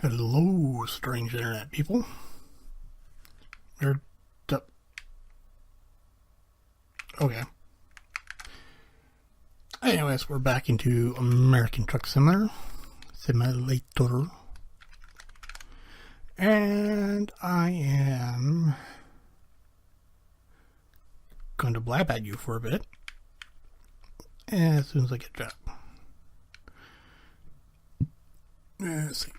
Hello, strange internet people. We're okay. Anyways, we're back into American Truck Simulator, and I am going to blab at you for a bit as soon as I get a job. Let's see.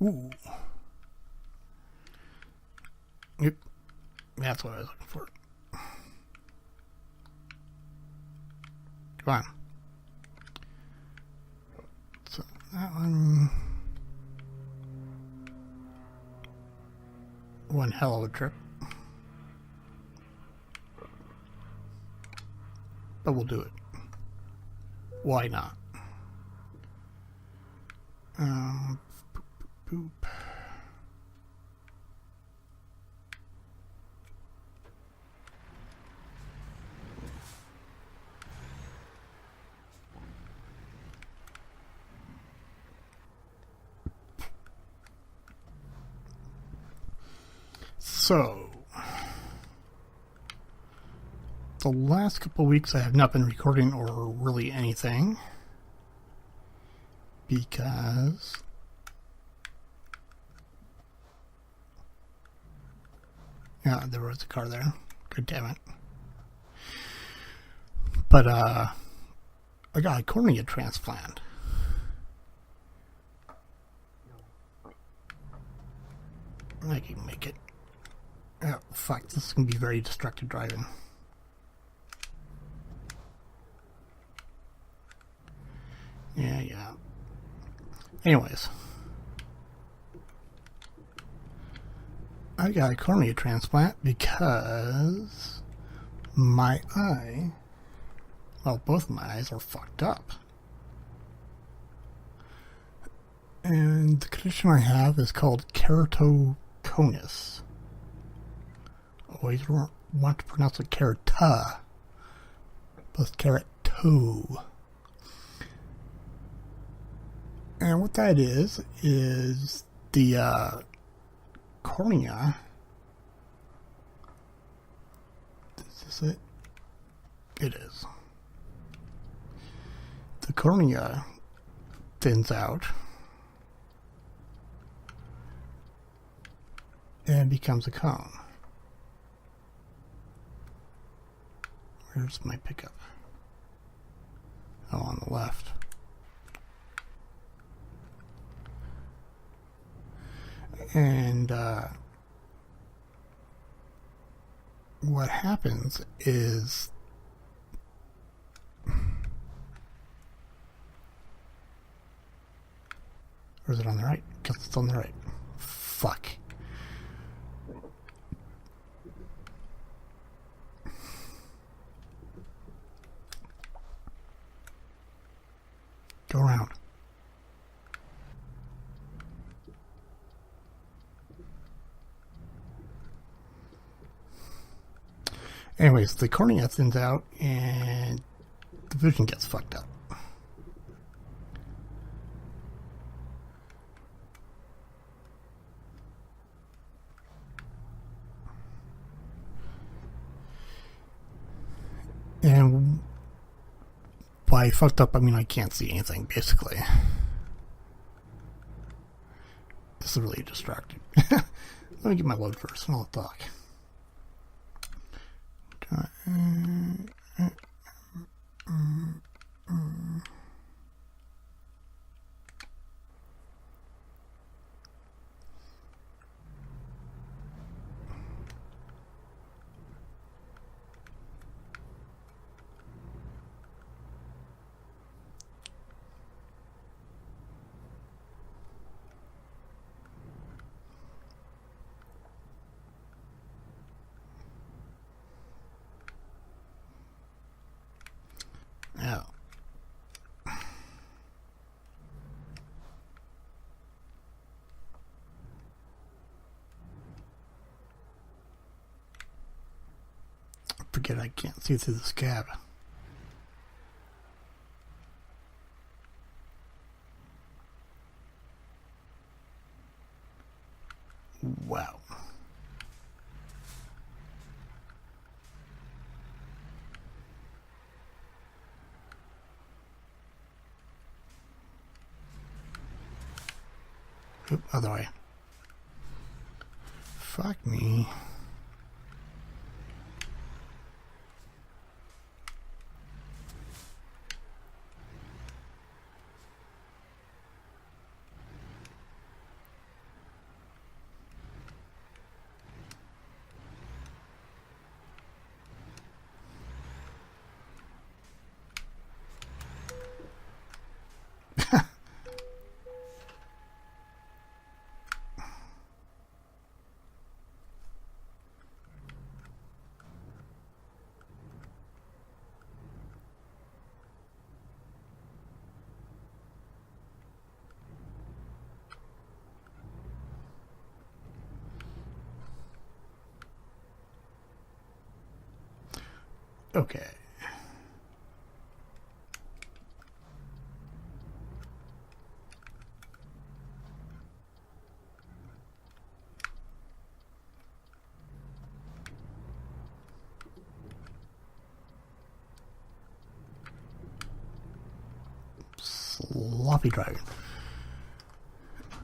Ooh. Yep. That's what I was looking for. Come on. So that one hell of a trip. But we'll do it. Why not? Boop. So, the last couple of weeks I have not been recording or really anything because yeah, there was a car there. God damn it. But I got a cornea transplant. I can make it. Oh, fuck. This is going to be very destructive driving. Yeah. Anyways. I got a cornea transplant because my eye, well, both of my eyes are fucked up. And the condition I have is called keratoconus. Always want to pronounce it kerata, but it's kerato. And what that is the cornea. Is this it? It is. The cornea thins out and becomes a cone. Where's my pickup? Oh, on the left. And what happens is or is it on the right? Because it's on the right. Fuck. Go around. Anyways, the cornea thins out and the vision gets fucked up. And by fucked up, I mean I can't see anything, basically. This is really distracting. Let me get my load first and I'll talk. it, I can't see through this cab. Wow. Oop, other way. Fuck me. Okay. Sloppy driving.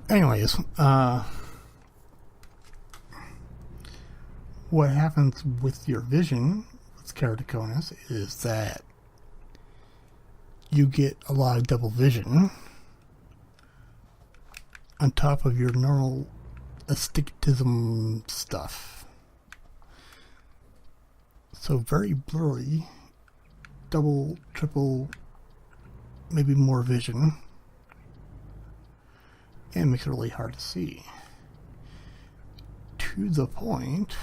Anyways, what happens with your vision with keratoconus is that you get a lot of double vision on top of your normal astigmatism stuff. So very blurry, double, triple, maybe more vision, and makes it really hard to see. To the point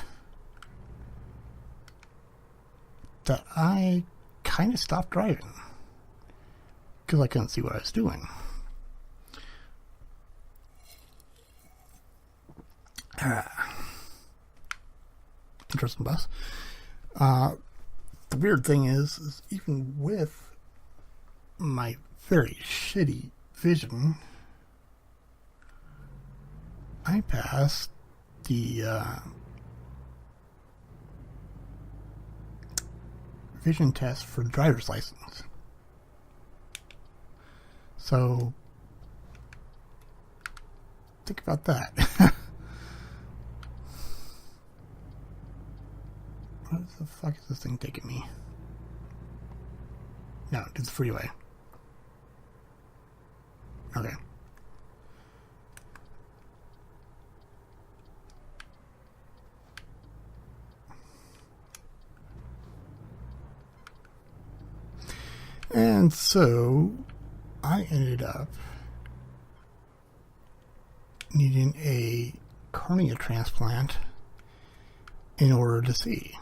that I kind of stopped driving because I couldn't see what I was doing. Interesting bus. The weird thing is even with my very shitty vision, I passed the vision test for driver's license. So think about that. What the fuck is this thing taking me? No, to the freeway. Okay. And so I ended up needing a cornea transplant in order to see.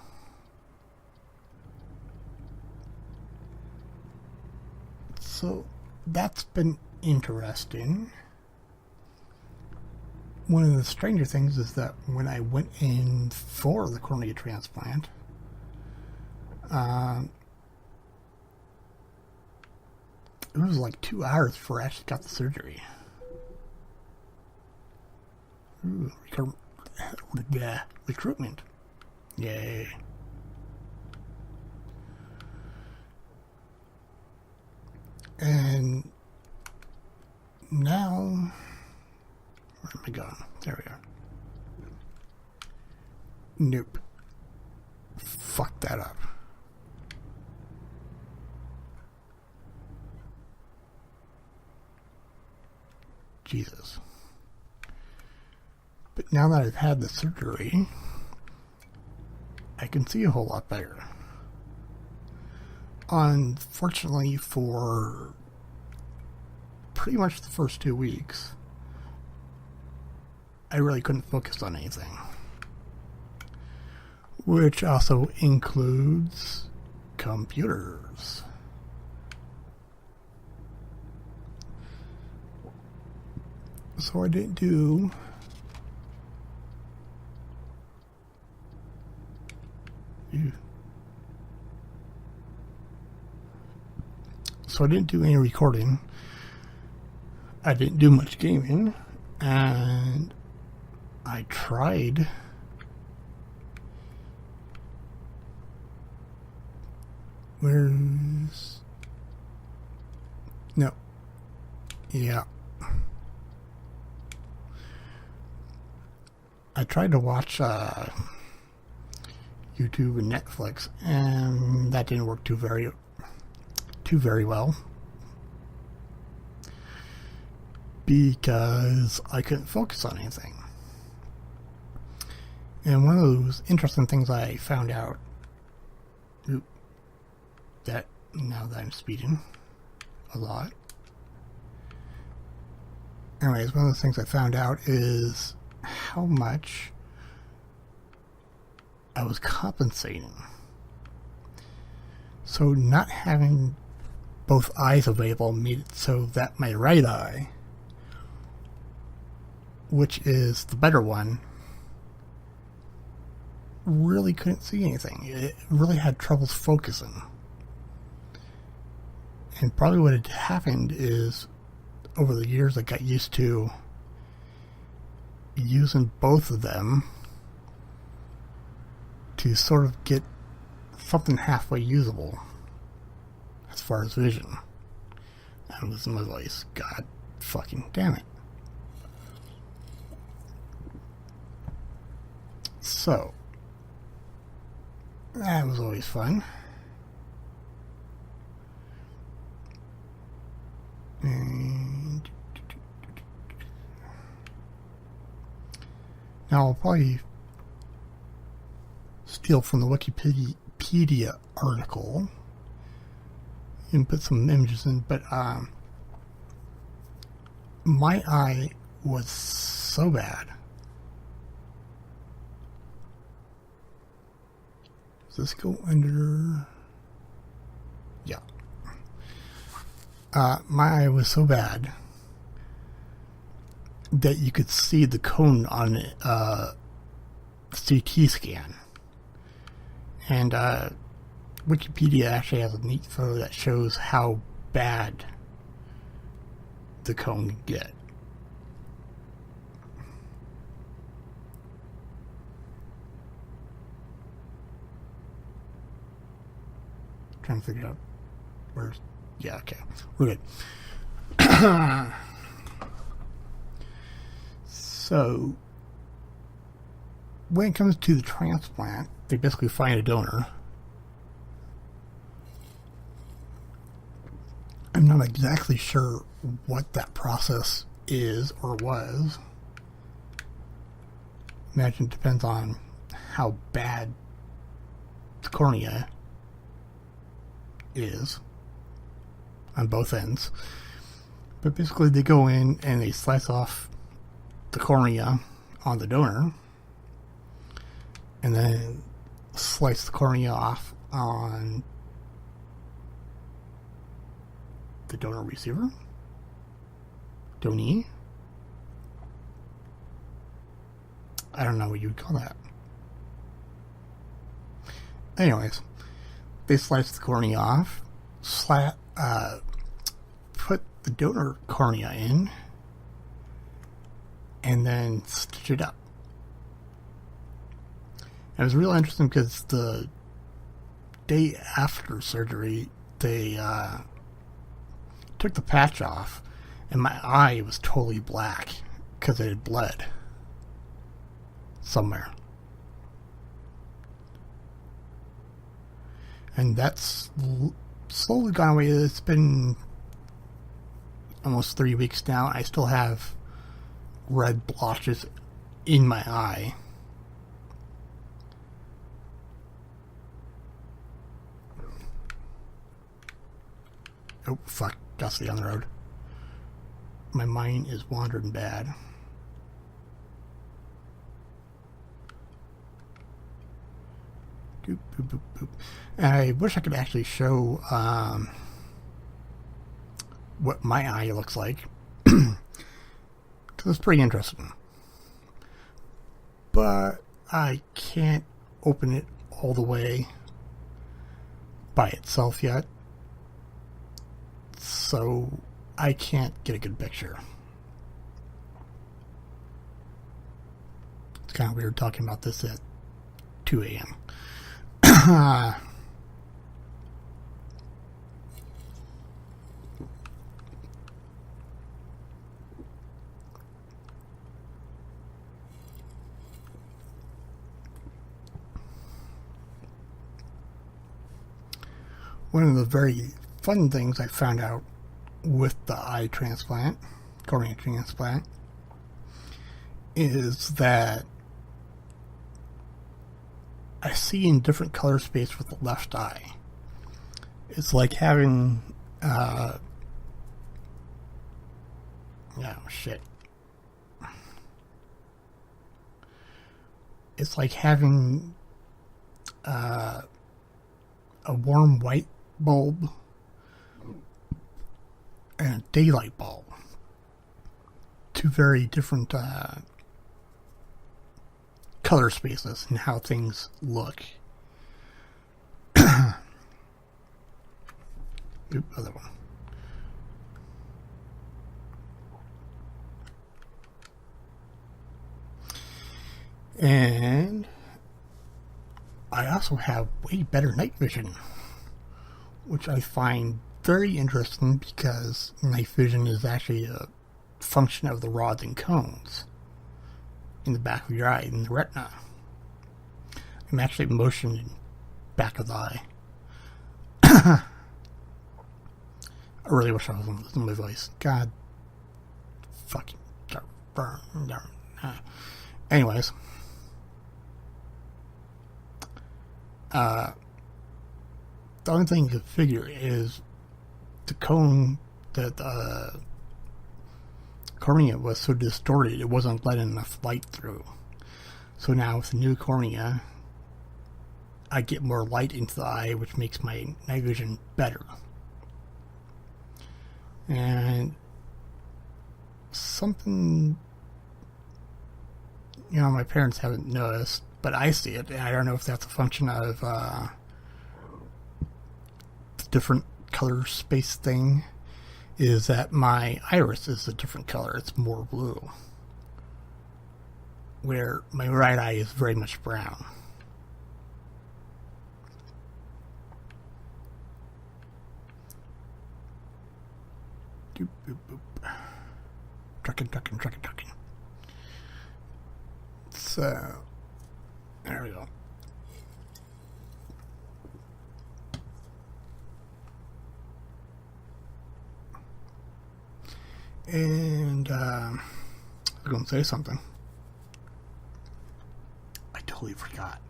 So that's been interesting. One of the stranger things is that when I went in for the cornea transplant, it was like 2 hours before I actually got the surgery. Ooh, recruitment. Yay. And now, where am I going? There we are. Nope. Fuck that up. Jesus. But now that I've had the surgery, I can see a whole lot better. Unfortunately, for pretty much the first 2 weeks, I really couldn't focus on anything. Which also includes computers. So I didn't do so I didn't do any recording. I didn't do much gaming, and I tried where's no yeah I tried to watch YouTube and Netflix, and that didn't work too very well because I couldn't focus on anything. And one of those interesting things I found out, that now that I'm speeding a lot. Anyways, one of the things I found out is how much I was compensating. So not having both eyes available made it so that my right eye, which is the better one, really couldn't see anything. It really had troubles focusing. And probably what had happened is over the years I got used to using both of them to sort of get something halfway usable as far as vision. I'm losing my voice. God fucking damn it. So, that was always fun. And now I'll probably steal from the Wikipedia article and put some images in, but my eye was so bad. Does this go under? Yeah. My eye was so bad that you could see the cone on a CT scan. And Wikipedia actually has a neat photo that shows how bad the cone can get. Trying to figure out where's... Yeah, okay. We're good. So, when it comes to the transplant, they basically find a donor. I'm not exactly sure what that process is or was. Imagine it depends on how bad the cornea is on both ends. But basically they go in and they slice off the cornea on the donor and then slice the cornea off on the donor receiver, donee. I don't know what you would call that. Anyways, they slice the cornea off, put the donor cornea in, and then stitch it up. It was real interesting because the day after surgery, they took the patch off, and my eye was totally black because it had bled somewhere. And that's slowly gone away. It's been almost 3 weeks now. I still have red blotches in my eye. Oh, fuck. Dusty on the road. My mind is wandering bad. Boop, boop, boop, boop. And I wish I could actually show what my eye looks like. Because it's pretty interesting. But I can't open it all the way by itself yet. so I can't get a good picture. It's kind of weird talking about this at 2 a.m. One of the very fun things I found out with the eye transplant, cornea transplant, is that I see in different color space with the left eye. It's like having, It's like having a warm white bulb and a daylight bulb. Two very different color spaces and how things look. Oop, other one. And I also have way better night vision, which I find very interesting because night vision is actually a function of the rods and cones in the back of your eye, in the retina. I'm actually motioning back of the eye. I really wish I was listening to my voice. God fucking burn. Anyways. The only thing you can figure is the cone that cornea was so distorted it wasn't letting enough light through. So now with the new cornea, I get more light into the eye, which makes my night vision better. And something, my parents haven't noticed, but I see it, and I don't know if that's a function of the different color space thing, is that my iris is a different color. It's more blue, where my right eye is very much brown. Doop, boop, boop. Trucking. So, there we go. And I was going to say something. I totally forgot.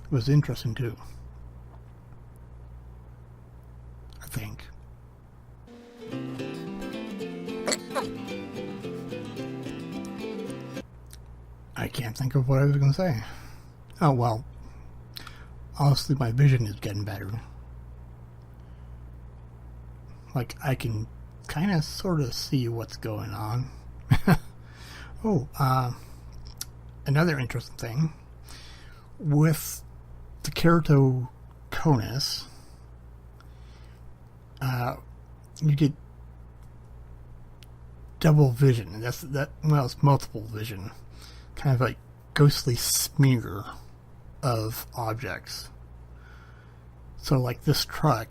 It was interesting too, I think. I can't think of what I was going to say. Oh, well, honestly, my vision is getting better. Like, I can kind of sort of see what's going on. Another interesting thing. With the keratoconus, you get double vision. It's multiple vision. Kind of like ghostly smear of objects. So like this truck,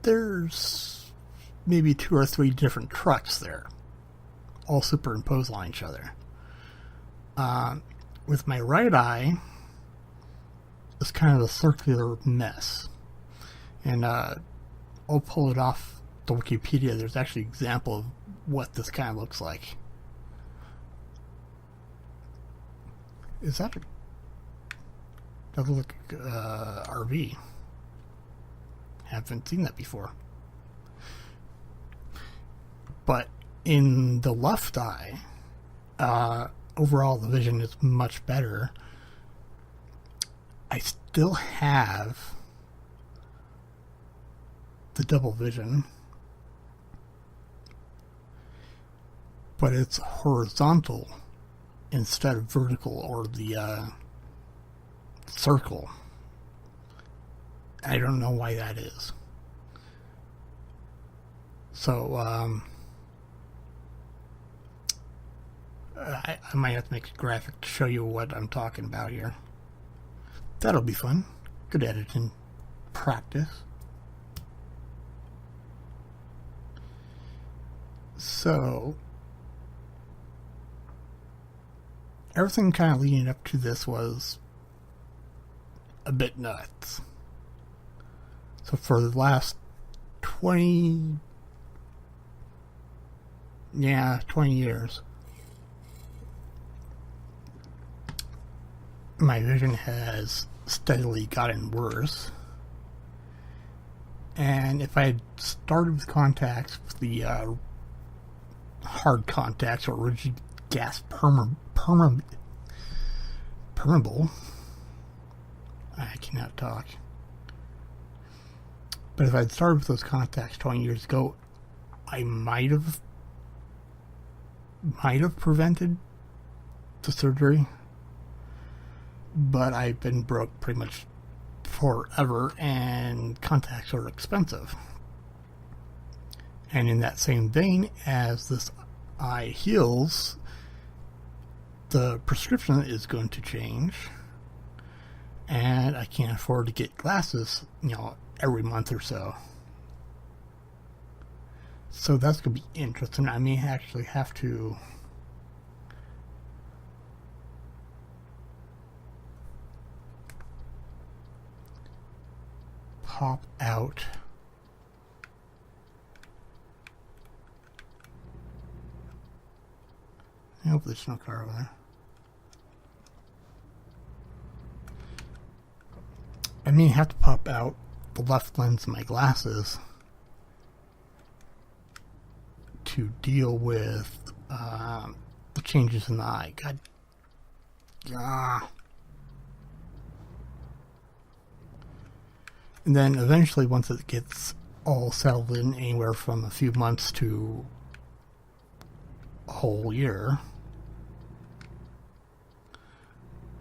there's maybe 2 or 3 different trucks there, all superimposed on each other. With my right eye, it's kind of a circular mess. And I'll pull it off the Wikipedia. There's actually an example of what this kind of looks like. Is that a... That looks like RV. Haven't seen that before. But in the left eye, overall the vision is much better. I still have the double vision, but it's horizontal instead of vertical or the circle. I don't know why that is. So I might have to make a graphic to show you what I'm talking about here. That'll be fun. Good editing practice. So everything kind of leading up to this was a bit nuts. So for the last 20 years, my vision has steadily gotten worse. And if I had started with contacts, with the hard contacts or rigid gas permeable, I cannot talk. But if I'd started with those contacts 20 years ago, I might have prevented the surgery. But I've been broke pretty much forever, and contacts are expensive. And in that same vein, as this eye heals, the prescription is going to change, and I can't afford to get glasses, every month or so. So that's going to be interesting. I may actually have to pop out I hope there's no car over there. I may have to pop out the left lens of my glasses to deal with the changes in the eye. God. And then eventually, once it gets all settled in, anywhere from a few months to a whole year,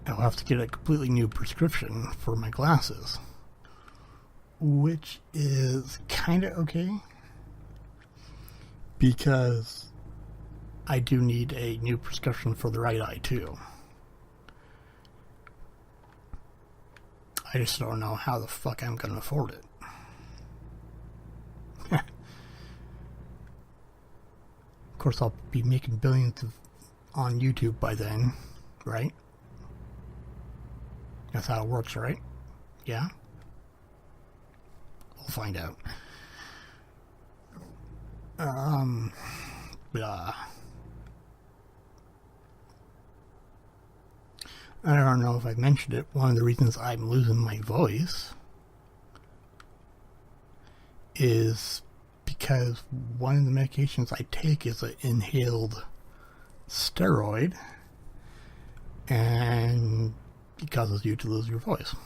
I'll have to get a completely new prescription for my glasses, which is kind of okay, because I do need a new prescription for the right eye too. I just don't know how the fuck I'm going to afford it. Of course, I'll be making billions on YouTube by then, right? That's how it works, right? Yeah? We'll find out. I don't know if I mentioned it. One of the reasons I'm losing my voice is because one of the medications I take is an inhaled steroid, and it causes you to lose your voice,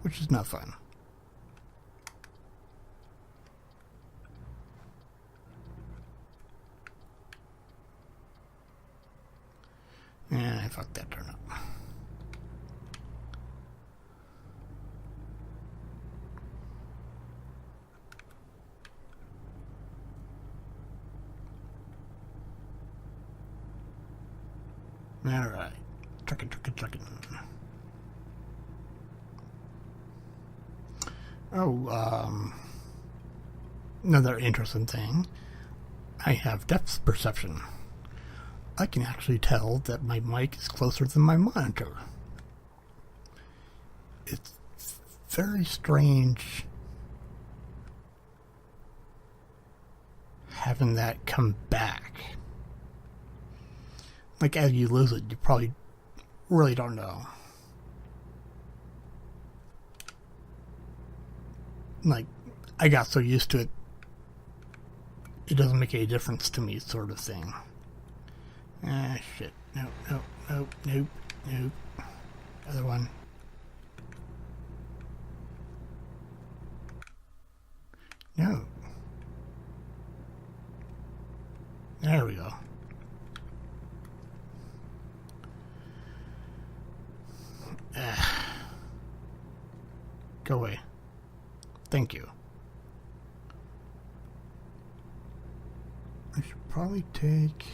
which is not fun. And I fucked that turn up. Alright. Truckin'. Another interesting thing. I have depth perception. I can actually tell that my mic is closer than my monitor. It's very strange having that come back. Like, as you lose it, you probably really don't know. Like, I got so used to it, it doesn't make any difference to me, sort of thing. Ah, shit. Nope. Other one. No. There we Go away. Thank you. I should probably take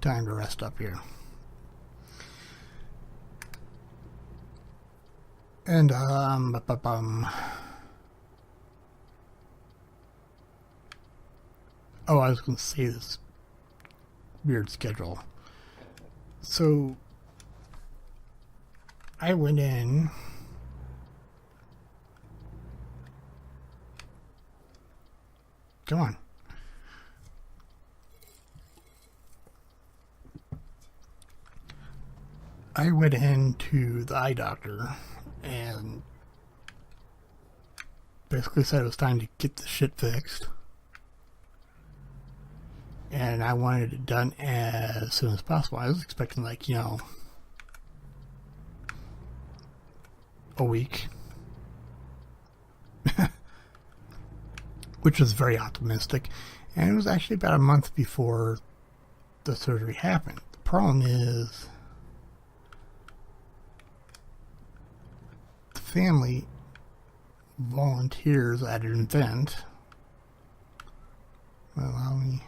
time to rest up here. And, oh, I was going to say this weird schedule. So, I went in. Come on. I went into the eye doctor and basically said it was time to get the shit fixed. And I wanted it done as soon as possible. I was expecting, like, a week. Which was very optimistic. And it was actually about a month before the surgery happened. The problem is the family volunteers at an event. Allow me.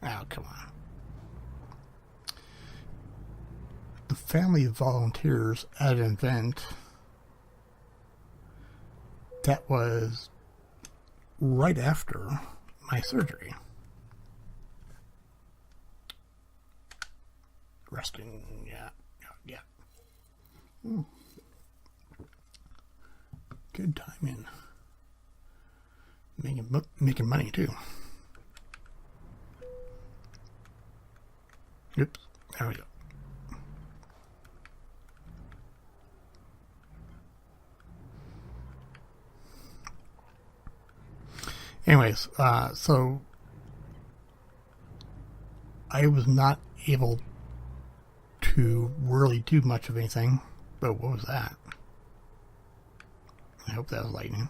Oh, come on. The family volunteers at an event that was right after my surgery. Resting, yeah. Good timing. Making money too. Oops, there we go. Anyways, so I was not able to really do much of anything. But what was that? I hope that was lightning.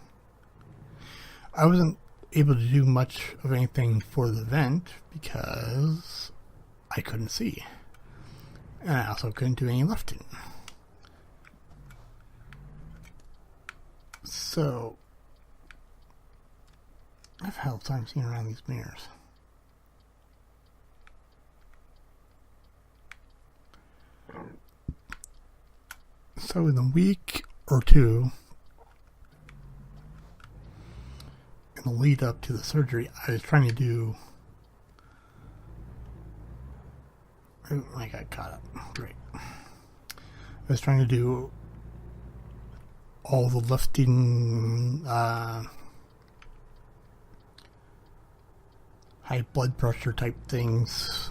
I wasn't able to do much of anything for the event because I couldn't see. And I also couldn't do any lifting. So I've had a time seeing around these mirrors. So in a week or two, in the lead up to the surgery, I was trying to do... Oh, I got caught up. Great. I was trying to do all the lifting, high blood pressure type things,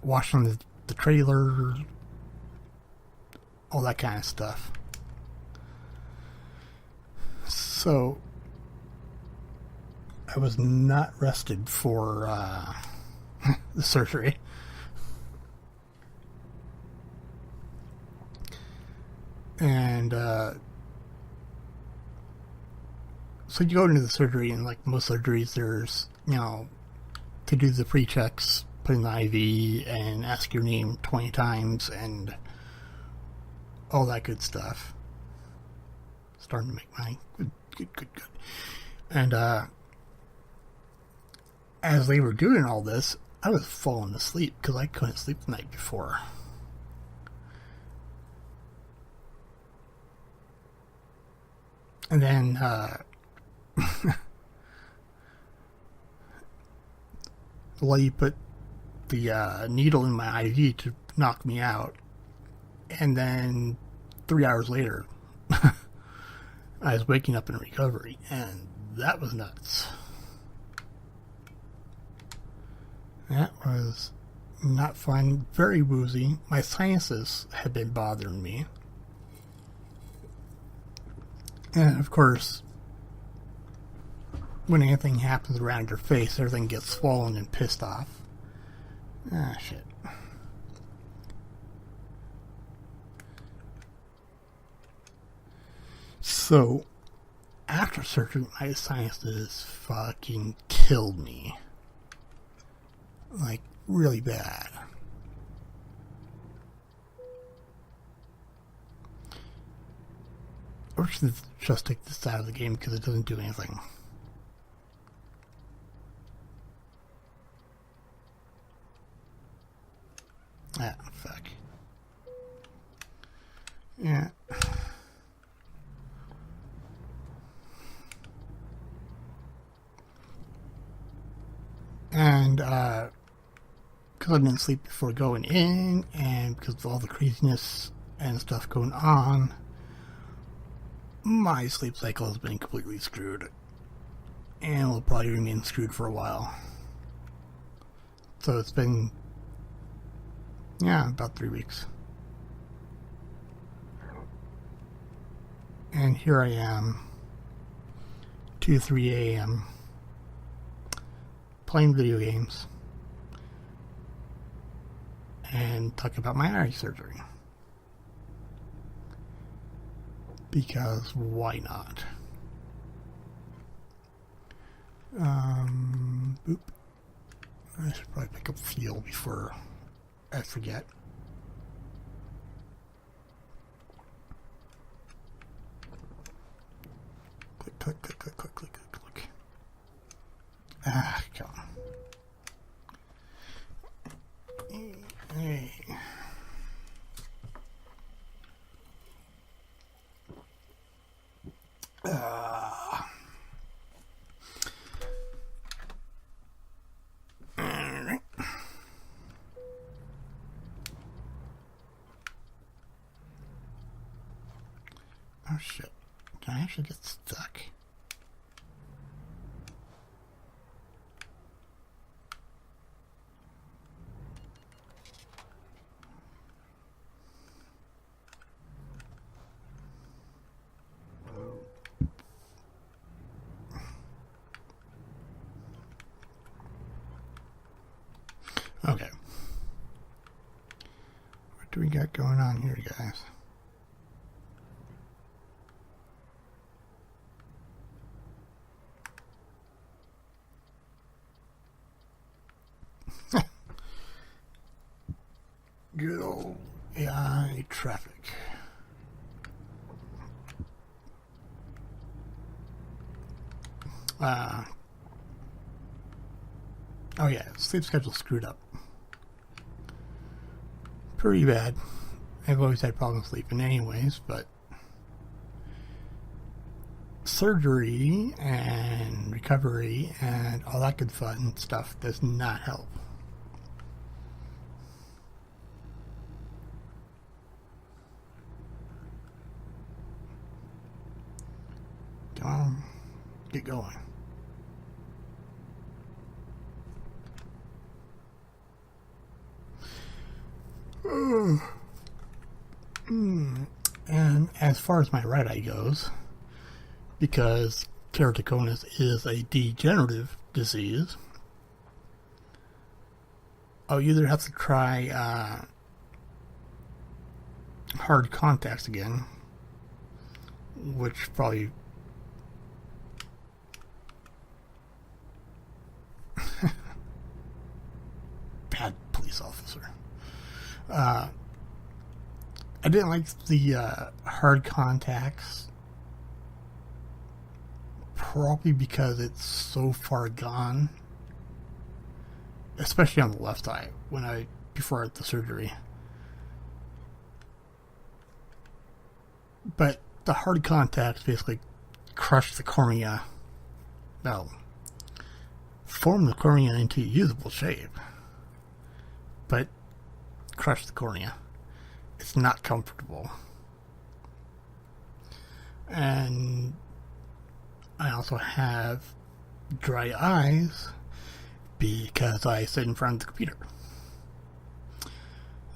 washing the trailer, all that kind of stuff. So I was not rested for the surgery. And so you go into the surgery, and like most surgeries, there's, to do the pre-checks, put in the IV, and ask your name 20 times, and all that good stuff. Starting to make money. Good. And as they were doing all this, I was falling asleep because I couldn't sleep the night before. And then the lady put the needle in my IV to knock me out. And then 3 hours later, I was waking up in recovery. And that was nuts. That was not fun. Very woozy. My sinuses had been bothering me. And of course, when anything happens around your face, everything gets swollen and pissed off. Ah, shit. So, after surgery, my sinuses fucking killed me. Like, really bad. Or should just take this out of the game because it doesn't do anything. Ah, fuck. Yeah. And, because I didn't sleep before going in, and because of all the craziness and stuff going on, my sleep cycle has been completely screwed. And will probably remain screwed for a while. So it's been, yeah, about 3 weeks. And here I am, 2, 3 a.m., playing video games, and talking about my eye surgery. Because why not? Boop. I should probably pick up fuel before I forget. Click, click, click, click, click, click, click, click. Ah, come on. Hey. Alright. Oh shit. Can I actually get stuck? Okay. What do we got going on here, guys? Good old AI traffic. Oh yeah, sleep schedule screwed up. Pretty bad. I've always had problems sleeping anyways, but surgery and recovery and all that good fun stuff does not help. Come on, get going. And as far as my right eye goes, because keratoconus is a degenerative disease, I'll either have to try hard contacts again, which probably bad police officer. I didn't like the hard contacts, probably because it's so far gone, especially on the left eye before I had the surgery. But the hard contacts basically crush the cornea. No, form the cornea into usable shape, but crush the cornea. It's not comfortable. And I also have dry eyes because I sit in front of the computer.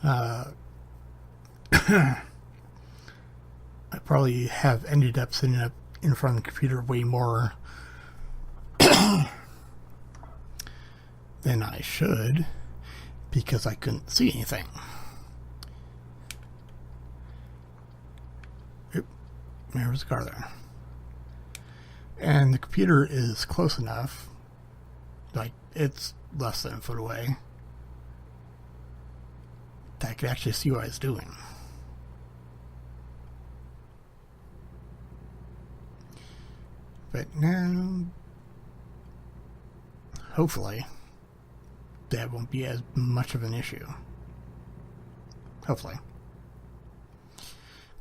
I probably have ended up sitting up in front of the computer way more than I should because I couldn't see anything. There was a car there. And the computer is close enough, like it's less than a foot away, that I could actually see what I was doing. but no, hopefully that won't be as much of an issue. Hopefully.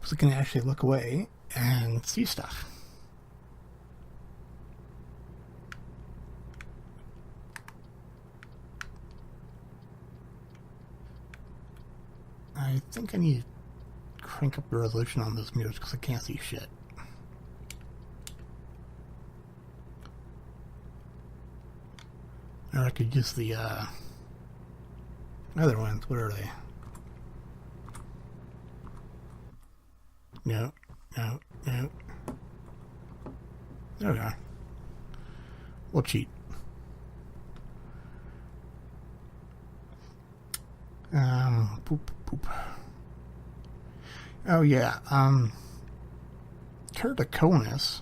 So I can actually look away and see stuff. I think I need to crank up the resolution on those mirrors because I can't see shit. Or I could use the other ones. What are they? No, no, no. There we are. We'll cheat. Poop, poop. Oh yeah, keratoconus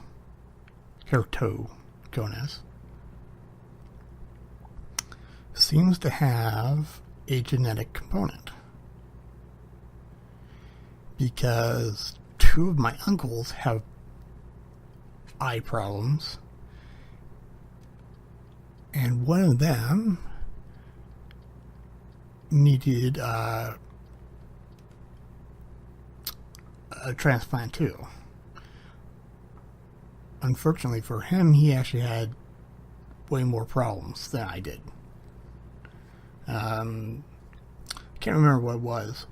seems to have a genetic component, because two of my uncles have eye problems, and one of them needed a transplant too. Unfortunately for him, he actually had way more problems than I did. Can't remember what it was,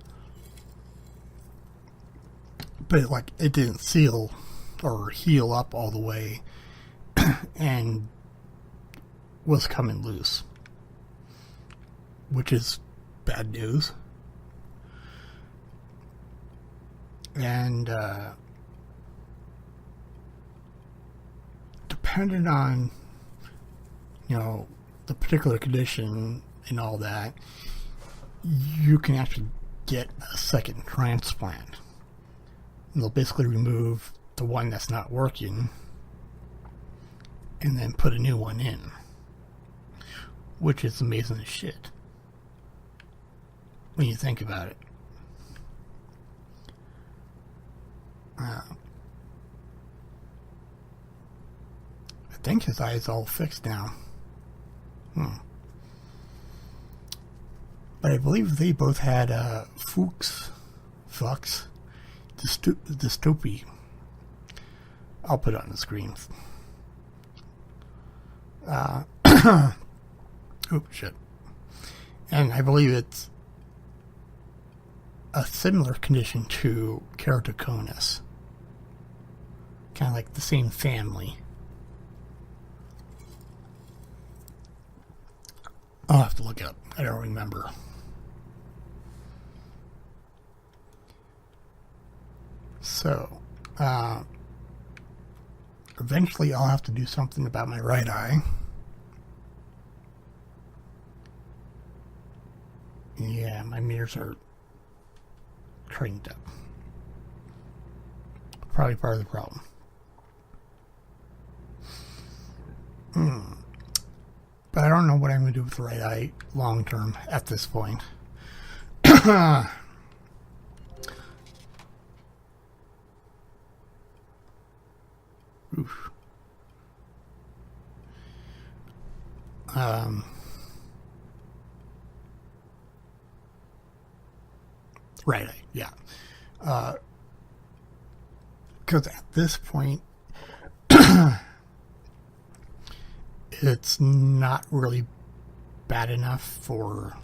but it didn't seal or heal up all the way and was coming loose, which is bad news. And depending on the particular condition and all that, you can actually get a second transplant. And they'll basically remove the one that's not working and then put a new one in, which is amazing as shit when you think about it. I think his eye's all fixed now. But I believe they both had Fuchs dystophy. I'll put it on the screen. Oops, shit. And I believe it's a similar condition to keratoconus. Kind of like the same family. I'll have to look it up. I don't remember. So, eventually I'll have to do something about my right eye. Yeah, my mirrors are cranked up. Probably part of the problem. But I don't know what I'm going to do with the right eye long term at this point. Oof. Right eye, yeah. Because at this point, it's not really bad enough for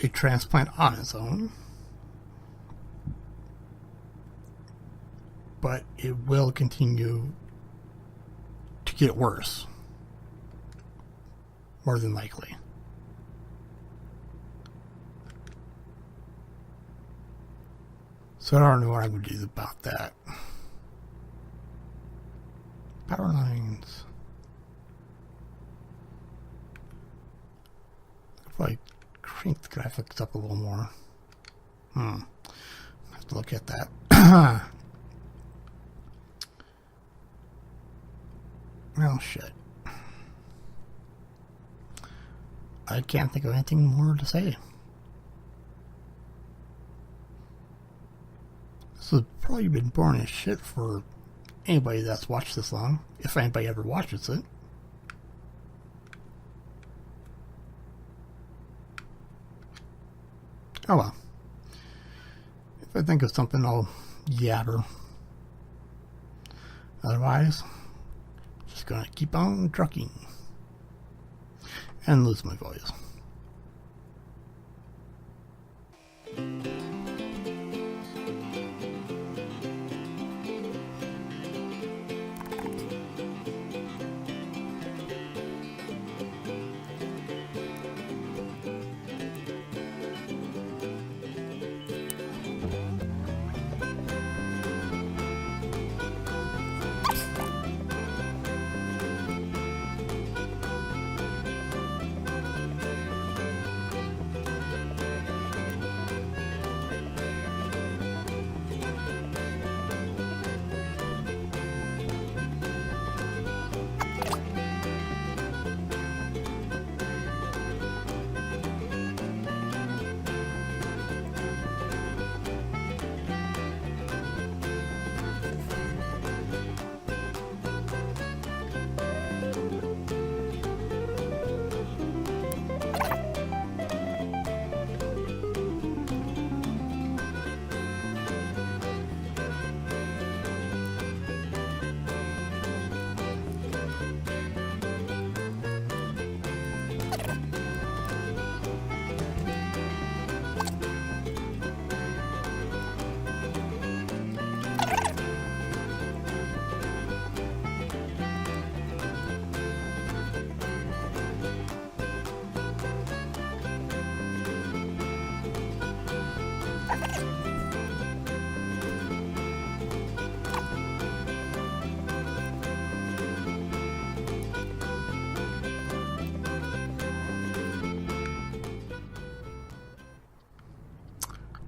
a transplant on its own, but it will continue to get worse, more than likely. So I don't know what I'm going to do about that. Power lines. If I crank the graphics up a little more. I have to look at that. Well, shit. I can't think of anything more to say. probably been boring as shit for anybody that's watched this long, if anybody ever watches it. Oh well. If I think of something, I'll yabber. Otherwise, just gonna keep on trucking and lose my voice.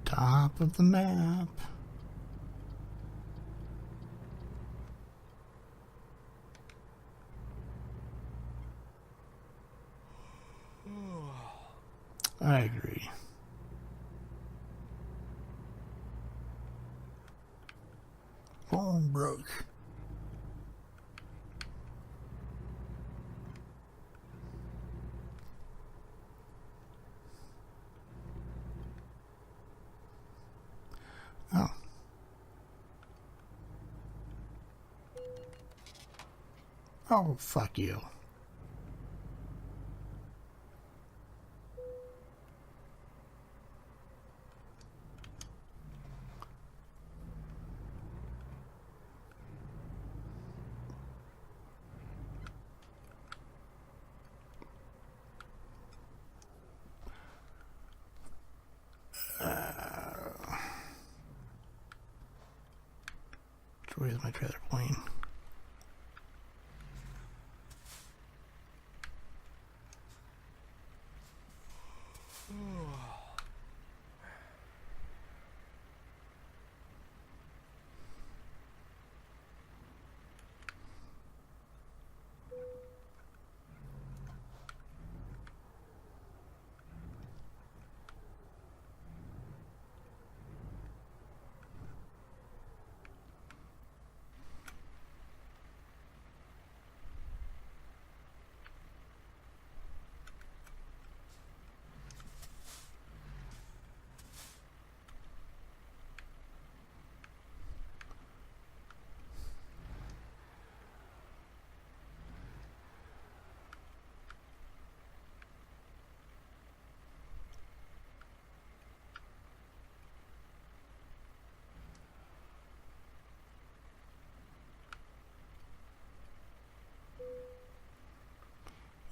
Top of the map. I agree. Phone broke. Oh. Oh, fuck you. Where's my trailer plane?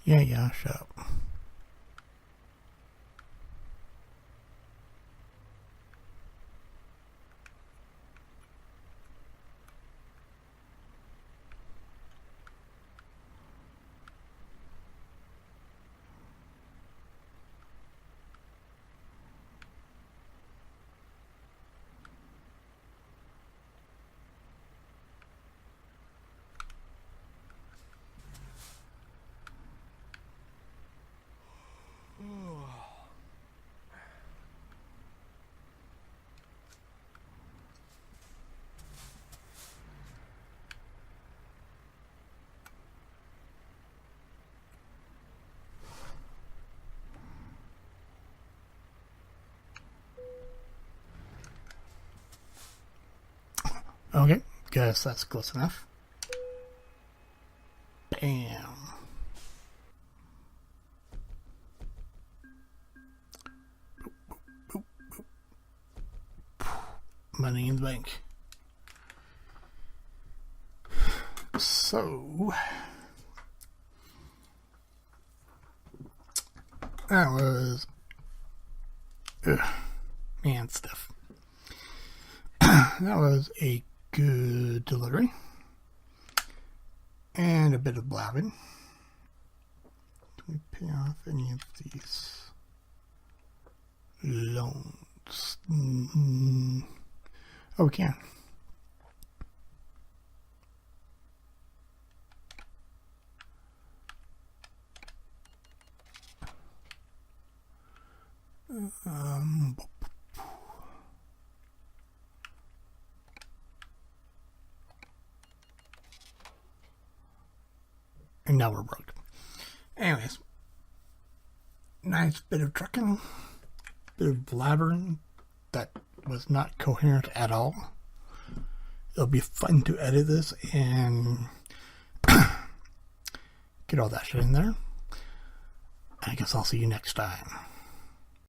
Yeah, shut up. guess that's close enough. Bam. Boop, boop, boop. Money in the bank. So that was man stuff. That was a good delivery and a bit of blabbing. Can we pay off any of these loans? Oh, we can. And now we're broke. Anyways, nice bit of trucking, bit of blabbering that was not coherent at all. It'll be fun to edit this and get all that shit in there. I guess I'll see you next time.